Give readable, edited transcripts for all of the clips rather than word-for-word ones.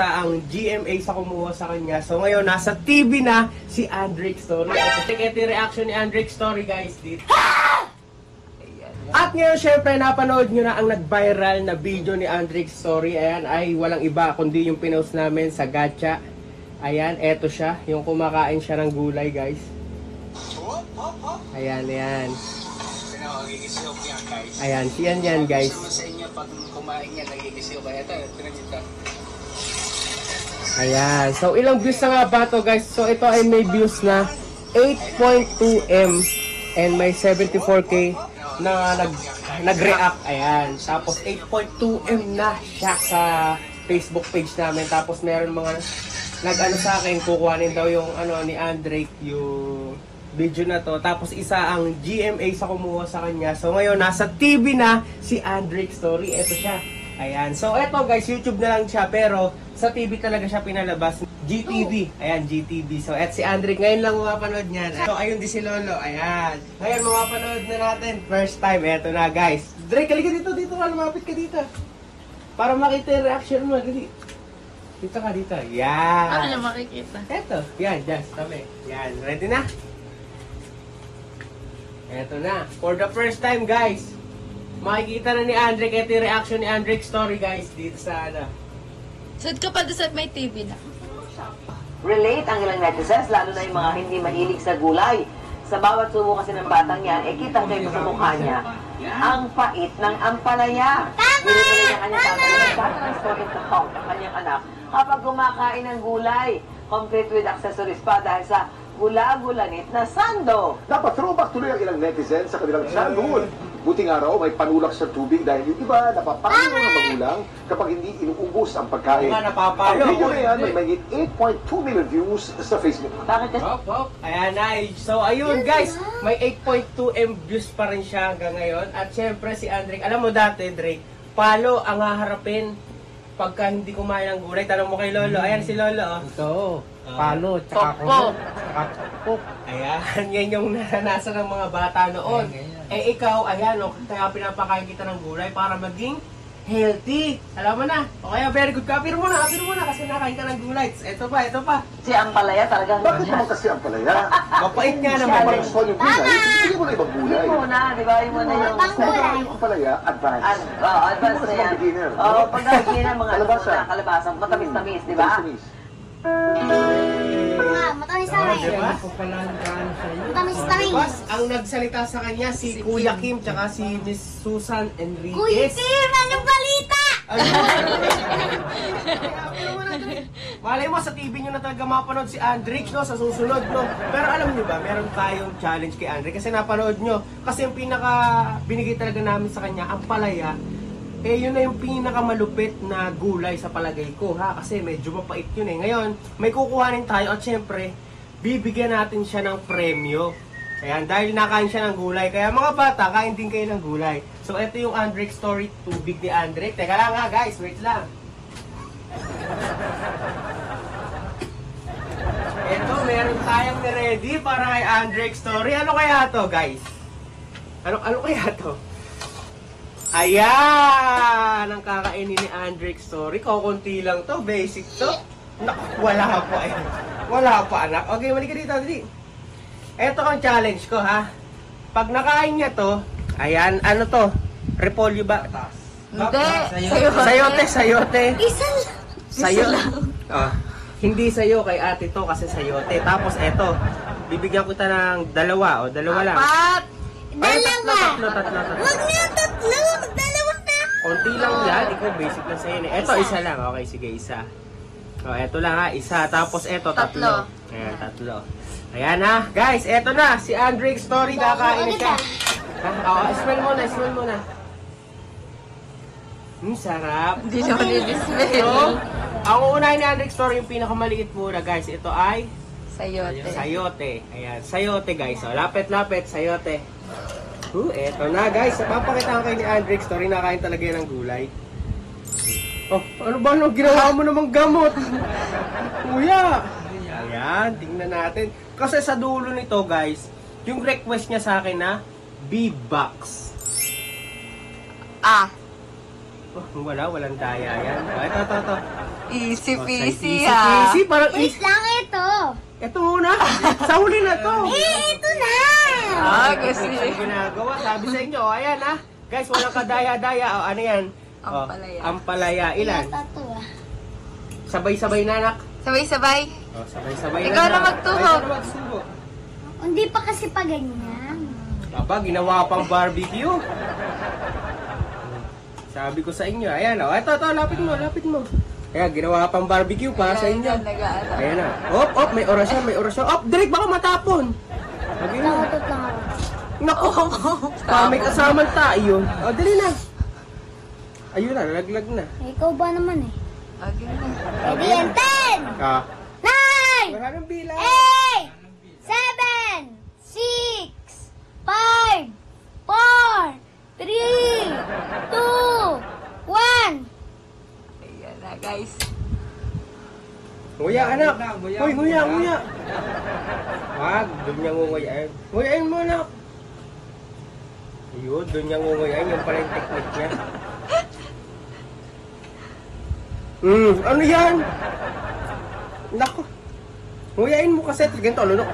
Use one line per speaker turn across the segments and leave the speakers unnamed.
Ang GMA sa kumuha sa kanya. So ngayon, nasa TV na si Andrick Story. Ito yung reaction ni Andrick Story, guys. Dito. At ngayon, syempre, napanood nyo na ang nag-viral na video ni Andrick Story. Ayan, ay walang iba kundi yung pinost namin sa Gacha. Ayan, eto siya. Yung kumakain siya ng gulay, guys. Ayan, ayan. Ayan, siyan yan, guys.
Sa inyo, pag kumain yan, nagigisiyo ba? Ito, pinagita.
Ayan. So, ilang views na nga ba to, guys? So, ito ay may views na 8.2M and may 74K na nag-react. Ayan. Tapos, 8.2M na siya sa Facebook page namin. Tapos, meron mga nag-ano sa akin, kukuhanin daw yung ano ni Andrick, yung video na to. Tapos, isa ang GMA sa kumuha sa kanya. So, ngayon, nasa TV na si Andrick Story. Ito siya. Ayan. So, eto guys, YouTube na lang siya. Pero, sa TV talaga siya pinalabas. GTV. Ayan, GTV. So, si Andrick ngayon lang mapapanood niyan. So, ayun din si Lolo. Ayan. Ngayon, mapapanood na natin. First time. Eto na, guys. Drake, halika dito. Dito ka. Lumapit ka dito. Para makita yung reaction mo. Dali. Dito ka, dito. Yan.
Ano niya makikita?
Eto. Yan, just kami. Yan. Ready na? Eto na. For the first time, guys. Makikita na ni Andrick. Ito yung reaction ni Andrick Story, guys. Dito sa ano.
Sad ka pa doon sa may TV na.
Relate ang ilang netizens, lalo na yung mga hindi mahilig sa gulay. Sa bawat subo kasi ng batang yan, kitang kayo sa mukha niya ang pait ng ampalaya. Binibili niya kanyang tatay ng sana ng story to talk ng kanyang anak kapag kumakain ng gulay. Complete with accessories pa dahil sa gula-gulanit na sando.
Dapat throwback tuloy ang ilang netizens sa kanilang sandul. Buting araw, may panulak sa tubig dahil yung iba napapalo ng magulang kapag hindi inuubos ang pagkain.
Nga, napapalo.
Ang video na yan may mahigit 8.2 million views sa Facebook.
Bakit kasi?
Ayan na. So, ayun guys. May 8.2M views pa rin siya hanggang ngayon. At syempre si Andrick, alam mo dati, Drake, palo ang haharapin pagka hindi kumain ng gulay. Tanong mo kay Lolo. Ayan si Lolo. Oh.
Ito, palo, tsaka
Pokpok.
tsaka pokpok.
Ayan, yan yung naranasan ng mga bata noon. Eh ikaw, ayan, oh, kaya pinapakain kita ng gulay para maging healthy. Alam mo na. O kaya very good ka. Apir mo na, kasi nakain ka ng gulay. Ito pa.
Si ampalaya talagang
Bakit naman kasi ang palaya?
Mapait nga naman.
Para gusto yung gulay, hindi mo na ibang gulay.
Hindi muna, di ba? Yung muna yung...
Ang palaya, advance.
Advance na yan.
Beginner.
Oo, pag beginner, mga
Kalabasa.
kalabasa, matamis-tamis, di ba?
Tamis.
Matamis na rin.
Diba?
Matamis-tamis.
Tapos, ang nagsalita sa kanya si Kuya Kim tsaka si Miss Susan Enriquez.
Kuya Kim, anong balita?
Malay mo sa TV nyo na talaga mapanood si Andrick, no, sa susunod, no. Pero alam nyo ba, meron tayong challenge kay Andrick kasi napanood nyo. Kasi yung pinaka binigay talaga namin sa kanya, ang palaya, eh yun na yung pinakamalupit na gulay sa palagay ko, ha. Kasi medyo mapait yun eh. Ngayon, may kukuhanin tayo at syempre, bibigyan natin siya ng premyo. Ayan, dahil nakain siya ng gulay. Kaya mga bata, kain din kayo ng gulay. So, ito yung Andrick Story, tubig ni Andrick. Teka lang ha, guys. Wait lang. Ito, meron tayong ready para kay Andrick Story. Ano kaya to, guys? Ano kaya to? Ayan! Ang kakainin ni Andrick Story. Kukunti lang to. Basic to. Naku, wala pa eh. Wala pa, anak. Okay, mali ka dito. Dali. Ito ang challenge ko, ha? Pag nakain niya to, ayan, ano to? Repolyo ba?
Hindi.
Sayote.
Isa lang.
Sayo. Oh, hindi sayo kay ate to kasi sayote. Tapos eto, bibigyan kita ng dalawa. O, dalawa lang.
Pat!
Ay,
Dalawa.
tatlo.
Huwag na yung tatlo. Dalawa na.
Konti lang yan. Ikaw, basic lang sa'yo. Eto, isa lang. Okay, sige, isa. O, eto lang ha. Isa. Tapos eto, tatlo. Ayan, tatlo. Ayan ha. Guys, eto na. Si Andrick Story kakain na siya. Oo, smell muna. Sarap.
Hindi naman i-display.
So, ang uunahin ni Andrick Story, yung pinakamaliit muna, guys. Ito ay
Sayote.
sayote. Ayan, sayote, guys. O, lapit, sayote. Eto na, guys. Papakita ko kayo ni Andrick Story, nakain talaga yan ng gulay. Oh, ano ba? No? Ginawa mo namang gamot. Kuya. Ayan, tingnan natin. Kasi sa dulo nito, guys, yung request niya sa akin na B-Box.
Ah.
Walang daya yan. Ito.
Easy
Oh,
peasy
easy,
ha.
easy, parang
Wait
easy.
lang ito.
Ito muna. Sa huli na to.
Ito na.
Ah, kasi.
Ang ginagawa, sabi sa inyo, ayan ha. Guys, walang kadaya-daya. O, ano yan? O,
Ampalaya.
ampalaya. Ilan?
Ito ah.
Sabay-sabay na, anak.
Sabay-sabay.
O, sabay-sabay
Ikaw na
na.
magtuho.
Ikaw na magsubo.
Hindi pa kasi pa ganyan.
Aba, ginawa pang barbecue. Sabi ko sa inyo, ayan o. Ito, lapit mo. Ayan, ginawa pang barbecue para sa inyo.
Nag-ano.
Ayan na. Op, may orasyon. Op, direct baka matapon. Okay na.
Takutot lang ako.
Nako. May kasamang tayo. O, dali na. Ayun na, nalaglag na.
Ikaw ba naman eh?
Okay na.
Ready and 10,
Ah.
9,
Wala nang bilang.
8, 7, 6, 5, 4, 3, 2, 1.
Ayan na guys.
Nguya, anak. Hoy, nguya. Wag, doon niya nguyain. Nguyain mo, anak. Ayun, doon niya nguyain. Yung pala yung technique niya. Ano yan? Nako. Nguyain mo kasi. Ganito, lunok.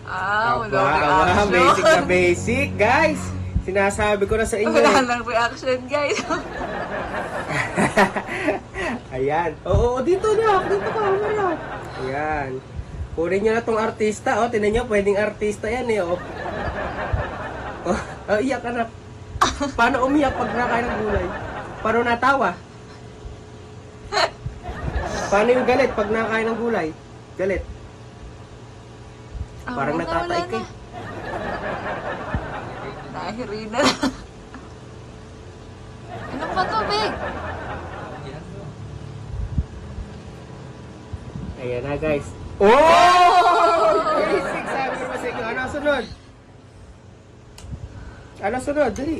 Wala
Aba,
reaction.
basic na basic, guys. Sinasabi ko na sa inyo.
Wala lang reaction guys.
Ayan. Oo, dito na. Dito ka, wala. Ayan. Kunin nyo na tong artista. O, tinan nyo, pwedeng artista yan eh. O. Iyak anak. Paano umiyak pag nakain ng gulay? Paano natawa? Paano yung galit pag nakain ng gulay? Galit. Parang natataik eh.
Nahirina. Ano pa to, Big?
Ayan na, guys. Oh! Basic, sabi ko sa inyo. Ano sunod? Ano sunod? Dali.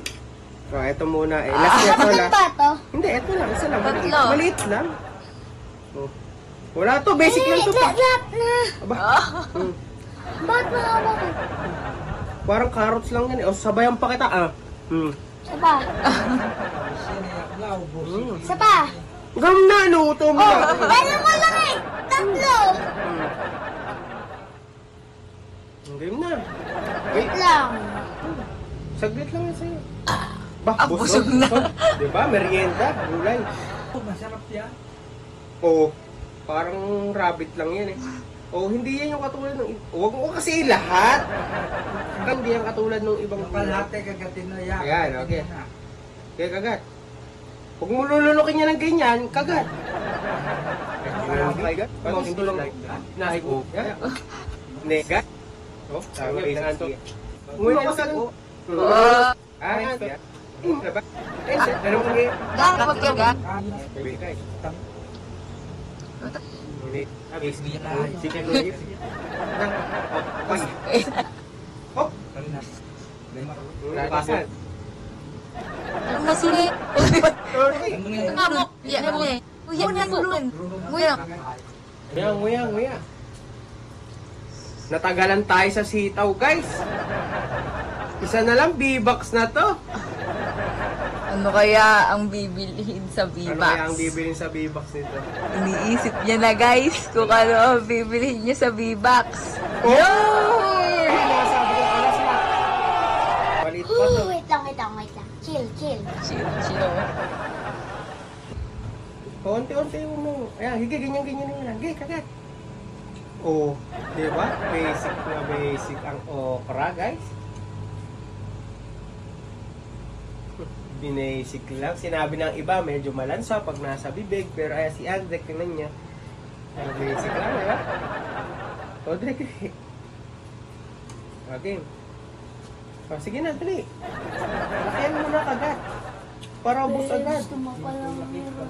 So, eto muna. Last na ito lang.
Ba to?
Hindi, eto lang. Isa lang. Maliit.
Tatlo.
Maliit lang. Oh. Wala to. Basic lang to pa.
Lahat na.
Aba.
Ba't mo hawak ko?
Parang carrots lang yan eh. O, sabayan pa kita.
Isa pa. Isa pa.
Gam na, luto mo na.
Dalawa mo lang eh. Tatlo.
Game na.
Wait lang.
Saglit lang yan sa'yo. Bah,
Busog na.
Diba? Merienda. Gulay.
Masarap yan.
Oo. Parang rabbit lang yan eh. Oh, hindi yan yung katulad ng... Huwag mo kasi lahat. Hindi yan katulad ng ibang...
Palate kagatin na yan.
Ayan, okay. Kaya kagat. Huwag mo lulunukin niya ng ganyan, kagat. Kagat? Parang hindi lang. Nahay ko. Negat. Oh, tama rin ang to. Nguya ka sa... Ay, diba? Ano mo ngayon?
Gano'n magkagat?
Sige, nguya. Hop! Napasan.
Ang masulit.
Okay.
Nga mo. Yan mo eh. Uyan na po. Nguya.
Nguya. Natagalan tayo sa sitaw, guys. Isa na lang, B-box na to.
Ano kaya ang bibilihin sa
Ano kaya ang
V-Bucks?
bibilin sa B-box nito?
Iniisip niya na guys kung ano ang bibilihin niya sa V-Bucks.
Oh! Sinasabi ko, alas na. Palit pa to.
Wait lang. Chill.
Chill.
Unti-unti mo. Ayan, hige, ganyan na yan. Hige, kagat. Oh, di ba? Basic ang okra, guys. Binasic lang. Sinabi ng iba, medyo malansa pag nasa bibig. Pero ay si Andrek, tingnan niya. Basic lang, di ba? O, Andrek. Okay. O, sige na, dali. Lakihan mo na kagat. Para ubos agad.
Gusto mo pala meron.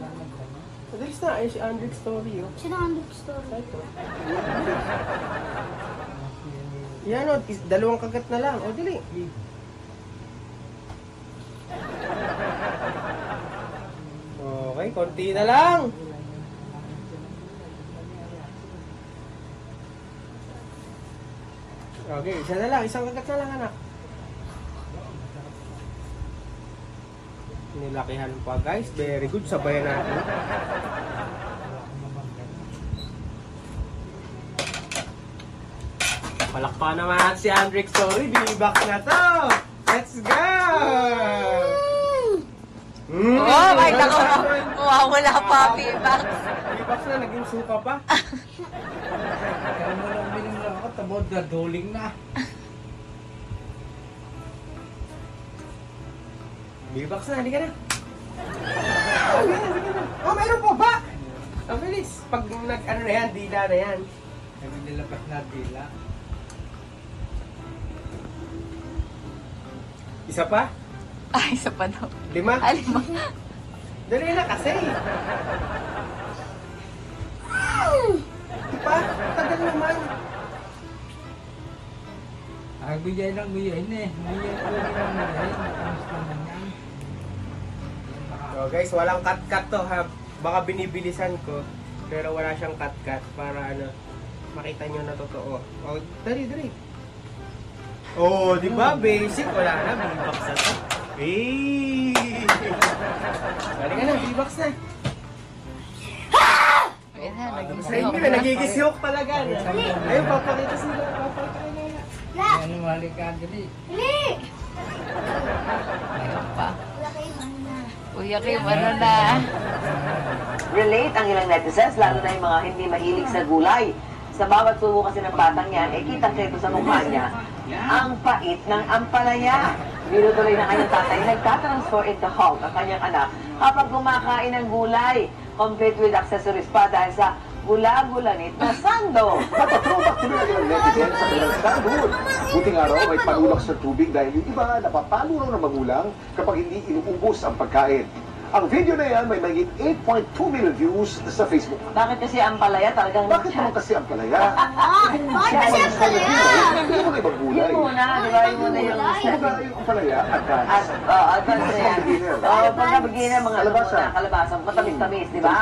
Madalis na, ay si Andrek story, oh.
Sino ang bookstore?
Ito. Yan, o. Dalawang kagat na lang. O, dali. Okay, konti na lang. Okay, isa na lang. Isang kagat na lang, anak. Nilakihan pa guys. Very good. Sabayan natin. Palakpakan naman si Andrick. Sorry, B-box na to. Let's go!
Oh, may tako. Wala pa, B-box.
B-box na, naging suka pa.
Kaya mo lang bilang lang ako, tabod na doling na.
B-box na, halika na. Halika na, halika na. Oh, mayroon pa ba? Ang bilis. Pag nag-ano na yan, dila na yan.
Kaya nilapas na dila.
Isa pa?
Ay, isa pa daw.
5?
Alima.
Dali na kasi. Diba? Tagal naman.
Ang bigay lang bigay na eh. Bigay ko lang bigay. Matamis naman yan.
So guys, walang cut-cut to ha. Baka binibilisan ko. Pero wala siyang cut-cut para ano, makita nyo na totoo. Oh, dali. Oh, di ba? Basic. Wala na. B-box na to. Hey! Dali ka na. B-box na.
Ayun na, naging
Sa inyo na. Nagigisyok talaga na. Ayun, papakita sila. Papakita nila.
Ano mali ka dali.
Dali!
Mayroon pa.
Wala kayo na.
Kuya Kim, ano na?
Relate ang ilang netizens, lalo na yung mga hindi mahilig sa gulay. Sa bawat subo kasi ng batang yan, kitang-kita sa mukha niya ang pait ng ampalaya. Binutuloy na kanyang tatay, nagtatransfer into Hulk ang kanyang anak kapag kumakain ng gulay. Complete with accessories pa dahil sa gula-gulanit na sando.
Napatrobak tuloy ang ilang netizens sa kanilang standoon. Buting araw may panulak sa tubig dahil yung iba napapalo raw ng magulang kapag hindi inuubos ang pagkain. Ang video na yan may mahigit 8.2 million views sa Facebook.
Bakit kasi ampalaya talagang
Bakit naman kasi ang palaya?
Bakit kasi ang palaya?
Hindi mo na ibang gulay.
Yun muna, di ba? Yun muna yung
Kumbaga yung palaya, advance.
advance na yan.
Beginner.
Pagka beginner, mga alam mo
Kalabasa.
na, kalabasa, matamis-tamis, di ba?